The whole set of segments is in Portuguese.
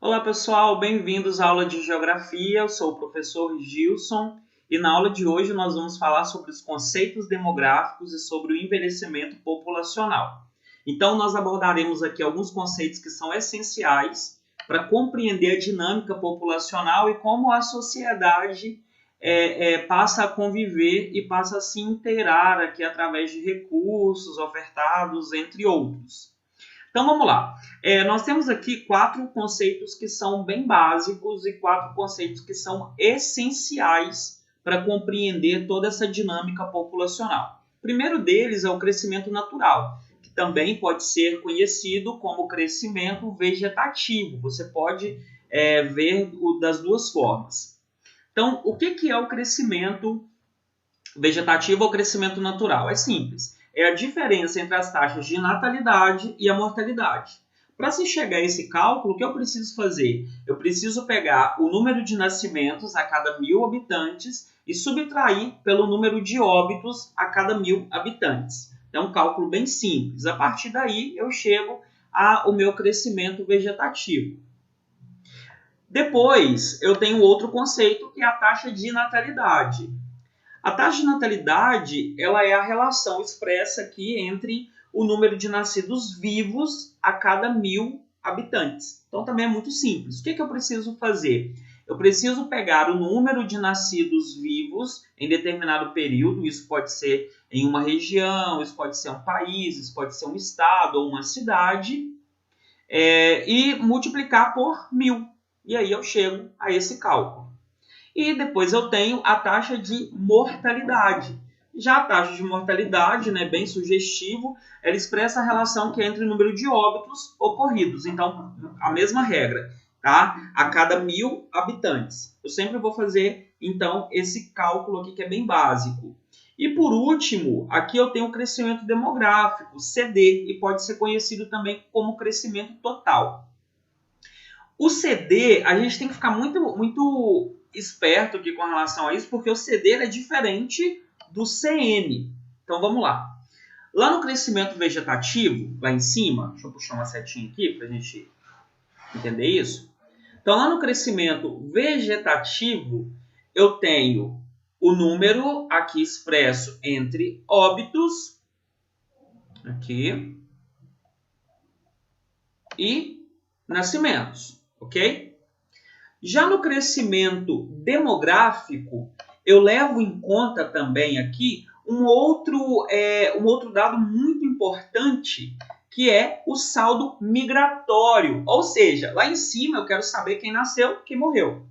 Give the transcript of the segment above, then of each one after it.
Olá pessoal, bem-vindos à aula de Geografia. Eu sou o professor Gilson e na aula de hoje nós vamos falar sobre os conceitos demográficos e sobre o envelhecimento populacional. Então nós abordaremos aqui alguns conceitos que são essenciais para compreender a dinâmica populacional e como a sociedade passa a conviver e passa a se inteirar aqui através de recursos ofertados, entre outros. Então vamos lá. Nós temos aqui 4 conceitos que são bem básicos e 4 conceitos que são essenciais para compreender toda essa dinâmica populacional. O primeiro deles é o crescimento natural, que também pode ser conhecido como crescimento vegetativo. Você pode ver das duas formas. Então, o que é o crescimento vegetativo ou crescimento natural? É simples. É a diferença entre as taxas de natalidade e a mortalidade. Para se chegar a esse cálculo, o que eu preciso fazer? Eu preciso pegar o número de nascimentos a cada 1.000 habitantes e subtrair pelo número de óbitos a cada 1.000 habitantes. É um cálculo bem simples. A partir daí, eu chego ao meu crescimento vegetativo. Depois, eu tenho outro conceito, que é a taxa de natalidade. A taxa de natalidade ela é a relação expressa aqui entre o número de nascidos vivos a cada 1.000 habitantes. Então também é muito simples. O que eu preciso fazer? Eu preciso pegar o número de nascidos vivos em determinado período, isso pode ser em uma região, isso pode ser um país, isso pode ser um estado ou uma cidade, e multiplicar por 1.000. E aí eu chego a esse cálculo. E depois eu tenho a taxa de mortalidade. Já a taxa de mortalidade, bem sugestivo, ela expressa a relação que é entre o número de óbitos ocorridos. Então, a mesma regra, tá? A cada 1.000 habitantes. Eu sempre vou fazer, então, esse cálculo aqui que é bem básico. E por último, aqui eu tenho o crescimento demográfico, CD, e pode ser conhecido também como crescimento total. O CD, a gente tem que ficar muito esperto aqui com relação a isso, porque o CD é diferente do CN. Então vamos lá. Lá no crescimento vegetativo, lá em cima, deixa eu puxar uma setinha aqui para a gente entender isso. Então lá no crescimento vegetativo, eu tenho o número aqui expresso entre óbitos aqui e nascimentos, ok? Já no crescimento demográfico, eu levo em conta também aqui um outro dado muito importante, que é o saldo migratório. Ou seja, lá em cima eu quero saber quem nasceu, quem morreu.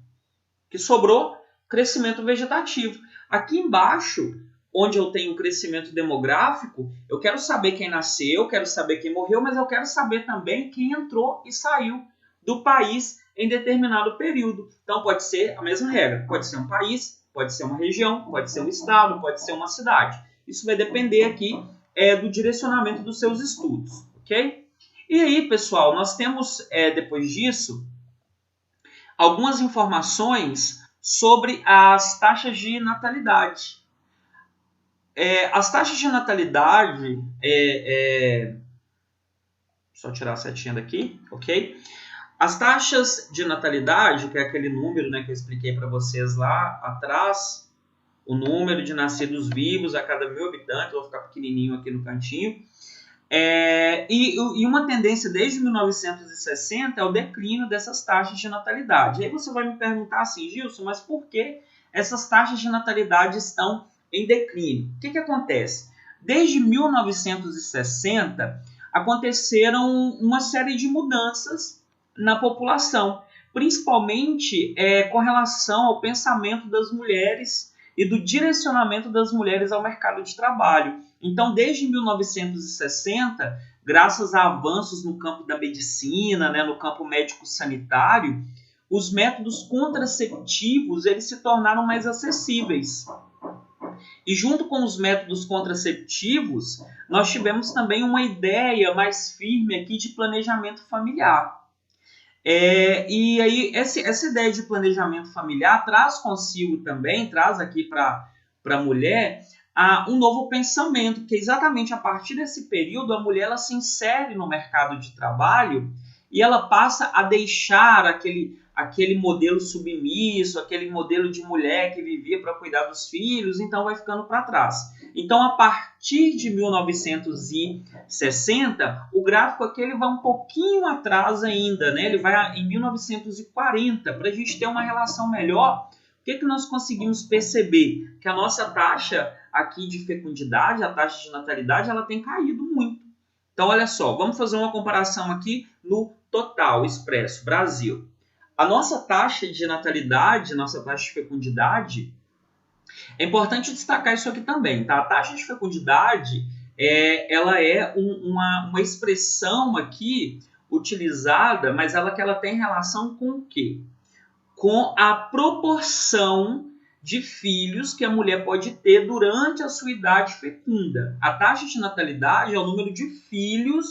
Que sobrou crescimento vegetativo. Aqui embaixo, onde eu tenho crescimento demográfico, eu quero saber quem nasceu, quero saber quem morreu, mas eu quero saber também quem entrou e saiu do país em determinado período. Então pode ser a mesma regra, pode ser um país, pode ser uma região, pode ser um estado, pode ser uma cidade. Isso vai depender aqui do direcionamento dos seus estudos, ok? E aí, pessoal, nós temos, depois disso, algumas informações sobre as taxas de natalidade. As taxas de natalidade, só tirar a setinha daqui, ok? As taxas de natalidade, que é aquele número que eu expliquei para vocês lá atrás, o número de nascidos vivos a cada 1.000 habitantes, vou ficar pequenininho aqui no cantinho, e uma tendência desde 1960 é o declínio dessas taxas de natalidade. Aí você vai me perguntar assim, Gilson, mas por que essas taxas de natalidade estão em declínio? O que acontece? Desde 1960 aconteceram uma série de mudanças na população, principalmente com relação ao pensamento das mulheres e do direcionamento das mulheres ao mercado de trabalho. Então, desde 1960, graças a avanços no campo da medicina, no campo médico-sanitário, os métodos contraceptivos eles se tornaram mais acessíveis. E junto com os métodos contraceptivos, nós tivemos também uma ideia mais firme aqui de planejamento familiar. E aí, essa ideia de planejamento familiar traz consigo também, traz aqui para a mulher, um novo pensamento, que exatamente a partir desse período a mulher ela se insere no mercado de trabalho e ela passa a deixar aquele modelo submisso, aquele modelo de mulher que vivia para cuidar dos filhos, então vai ficando para trás. Então, a partir de 1960, o gráfico aqui ele vai um pouquinho atrás ainda, né? Ele vai em 1940, para a gente ter uma relação melhor. O que nós conseguimos perceber? Que a nossa taxa aqui de fecundidade, a taxa de natalidade, ela tem caído muito. Então, olha só, vamos fazer uma comparação aqui no total expresso, Brasil. A nossa taxa de natalidade, nossa taxa de fecundidade, é importante destacar isso aqui também, tá? A taxa de fecundidade, ela é uma expressão aqui utilizada, mas ela tem relação com o quê? Com a proporção de filhos que a mulher pode ter durante a sua idade fecunda. A taxa de natalidade é o número de filhos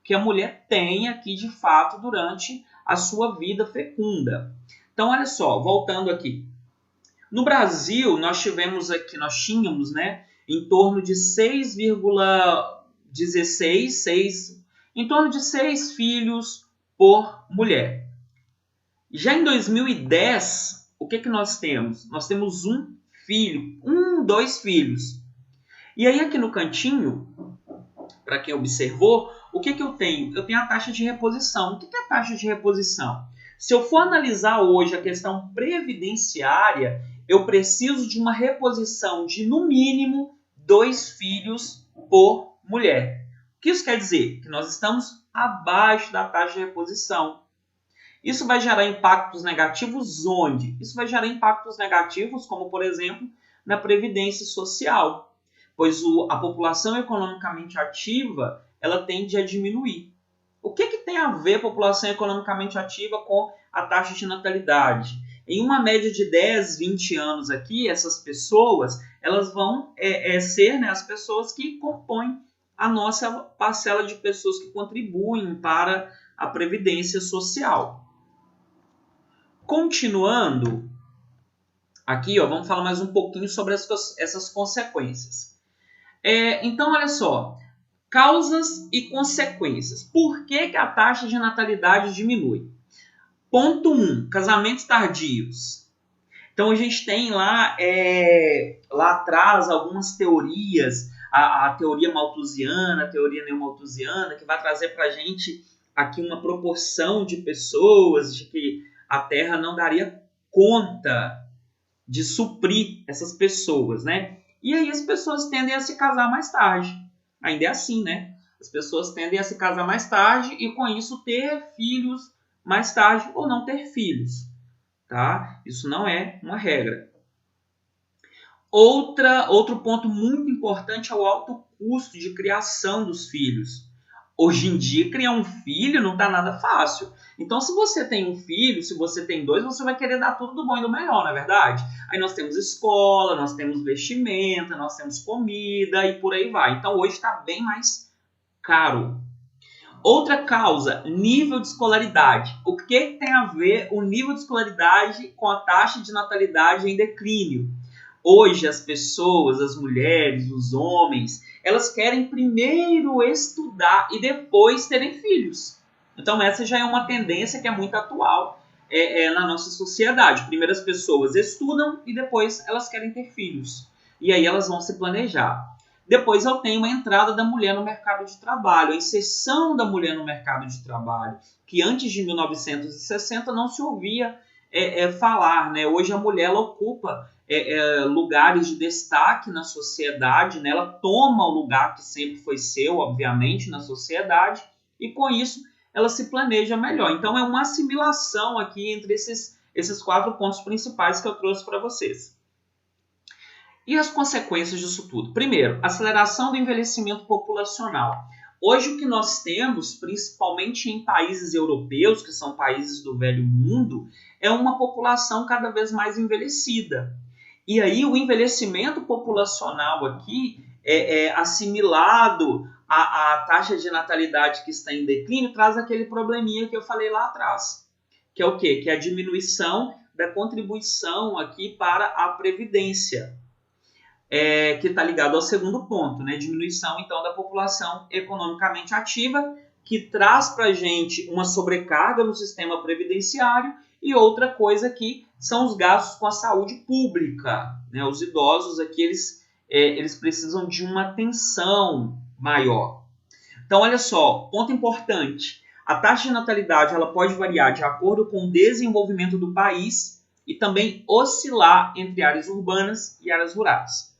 que a mulher tem aqui de fato durante a sua vida fecunda. Então, olha só, voltando aqui. No Brasil, nós tínhamos, né, em torno de 6,16, em torno de 6 filhos por mulher. Já em 2010, o que nós temos? Nós temos um filho, 2 filhos. E aí aqui no cantinho, para quem observou, o que eu tenho? Eu tenho a taxa de reposição. O que é a taxa de reposição? Se eu for analisar hoje a questão previdenciária, eu preciso de uma reposição de, no mínimo, 2 filhos por mulher. O que isso quer dizer? Que nós estamos abaixo da taxa de reposição. Isso vai gerar impactos negativos onde? Isso vai gerar impactos negativos, como, por exemplo, na previdência social, pois a população economicamente ativa ela tende a diminuir. O que tem a ver a população economicamente ativa com a taxa de natalidade? Em uma média de 10, 20 anos aqui, essas pessoas elas vão ser, né, as pessoas que compõem a nossa parcela de pessoas que contribuem para a previdência social. Continuando, aqui vamos falar mais um pouquinho sobre essas consequências. Então, olha só, causas e consequências. Por que a taxa de natalidade diminui? Ponto 1, casamentos tardios. Então, a gente tem lá atrás algumas teorias, a teoria malthusiana, a teoria neomalthusiana, que vai trazer para a gente aqui uma proporção de pessoas, de que a Terra não daria conta de suprir essas pessoas, né? E aí as pessoas tendem a se casar mais tarde. Ainda é assim, né? As pessoas tendem a se casar mais tarde e com isso ter filhos mais tarde ou não ter filhos, tá? Isso não é uma regra. Outro ponto muito importante é o alto custo de criação dos filhos. Hoje em dia, criar um filho não está nada fácil. Então, se você tem um filho, se você tem 2, você vai querer dar tudo do bom e do melhor, não é verdade? Aí nós temos escola, nós temos vestimenta, nós temos comida e por aí vai. Então, hoje está bem mais caro. Outra causa, nível de escolaridade. O que tem a ver o nível de escolaridade com a taxa de natalidade em declínio? Hoje as pessoas, as mulheres, os homens, elas querem primeiro estudar e depois terem filhos. Então essa já é uma tendência que é muito atual na nossa sociedade. Primeiro as pessoas estudam e depois elas querem ter filhos. E aí elas vão se planejar. Depois eu tenho a entrada da mulher no mercado de trabalho, a inserção da mulher no mercado de trabalho, que antes de 1960 não se ouvia falar, né? Hoje a mulher ela ocupa lugares de destaque na sociedade, né? Ela toma o lugar que sempre foi seu, obviamente, na sociedade, e com isso ela se planeja melhor. Então é uma assimilação aqui entre esses 4 pontos principais que eu trouxe para vocês. E as consequências disso tudo? Primeiro, aceleração do envelhecimento populacional. Hoje o que nós temos, principalmente em países europeus, que são países do velho mundo, é uma população cada vez mais envelhecida. E aí o envelhecimento populacional aqui, assimilado à taxa de natalidade que está em declínio, traz aquele probleminha que eu falei lá atrás. Que é o quê? Que é a diminuição da contribuição aqui para a Previdência. Que está ligado ao segundo ponto, né? Diminuição, então, da população economicamente ativa, que traz para a gente uma sobrecarga no sistema previdenciário, e outra coisa aqui são os gastos com a saúde pública, né? Os idosos aqui, eles precisam de uma atenção maior. Então, olha só, ponto importante. A taxa de natalidade ela pode variar de acordo com o desenvolvimento do país e também oscilar entre áreas urbanas e áreas rurais.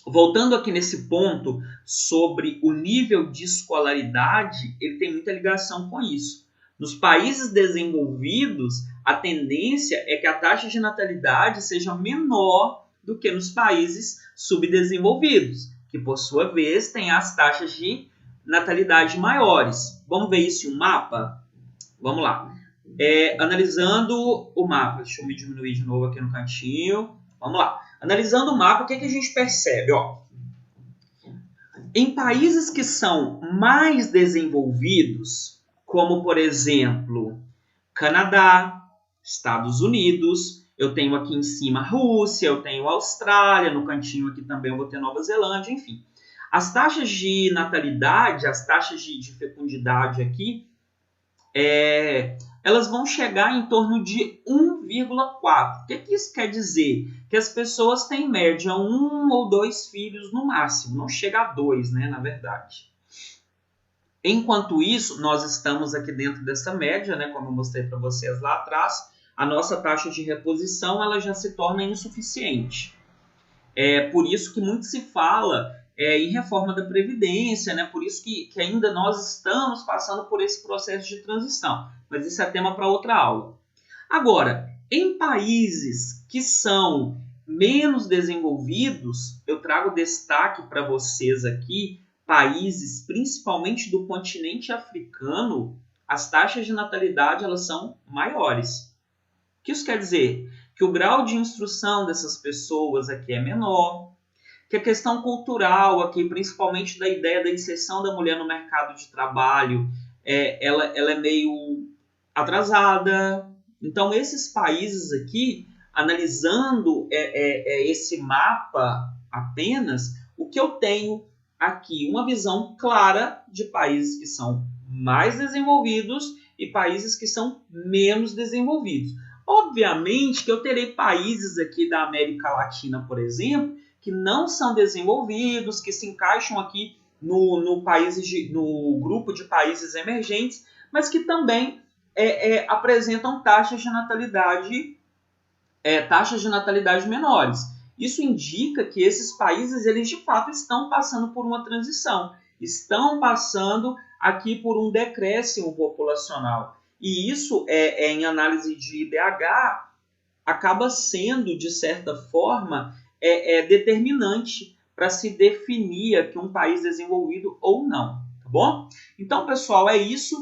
Voltando aqui nesse ponto sobre o nível de escolaridade, ele tem muita ligação com isso. Nos países desenvolvidos, a tendência é que a taxa de natalidade seja menor do que nos países subdesenvolvidos, que por sua vez têm as taxas de natalidade maiores. Vamos ver isso em um mapa? Vamos lá. Analisando o mapa, deixa eu me diminuir de novo aqui no cantinho. Vamos lá. Analisando o mapa, o que a gente percebe? Em países que são mais desenvolvidos, como por exemplo, Canadá, Estados Unidos, eu tenho aqui em cima Rússia, eu tenho Austrália, no cantinho aqui também eu vou ter Nova Zelândia, enfim. As taxas de natalidade, as taxas de fecundidade aqui, elas vão chegar em torno de 1,4. O que isso quer dizer? Que as pessoas têm em média 1 ou 2 filhos no máximo, não chega a 2, né, na verdade. Enquanto isso, nós estamos aqui dentro dessa média, né, como eu mostrei para vocês lá atrás, a nossa taxa de reposição ela já se torna insuficiente. É por isso que muito se fala em reforma da Previdência, né? Por isso que ainda nós estamos passando por esse processo de transição. Mas isso é tema para outra aula. Agora, em países que são menos desenvolvidos, eu trago destaque para vocês aqui, países principalmente do continente africano, as taxas de natalidade elas são maiores. O que isso quer dizer? Que o grau de instrução dessas pessoas aqui é menor, que a questão cultural aqui, principalmente da ideia da inserção da mulher no mercado de trabalho, ela é meio atrasada. Então, esses países aqui, analisando esse mapa apenas, o que eu tenho aqui? Uma visão clara de países que são mais desenvolvidos e países que são menos desenvolvidos. Obviamente que eu terei países aqui da América Latina, por exemplo, que não são desenvolvidos, que se encaixam aqui no grupo de países emergentes, mas que também apresentam taxas de natalidade menores. Isso indica que esses países, eles de fato estão passando por uma transição, estão passando aqui por um decréscimo populacional. E isso, em análise de IDH, acaba sendo, de certa forma, determinante para se definir aqui um país desenvolvido ou não, tá bom? Então, pessoal, é isso.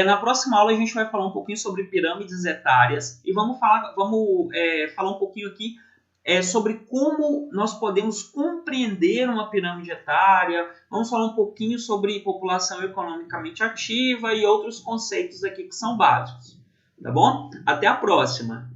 Na próxima aula a gente vai falar um pouquinho sobre pirâmides etárias e vamos falar um pouquinho aqui sobre como nós podemos compreender uma pirâmide etária, vamos falar um pouquinho sobre população economicamente ativa e outros conceitos aqui que são básicos, tá bom? Até a próxima!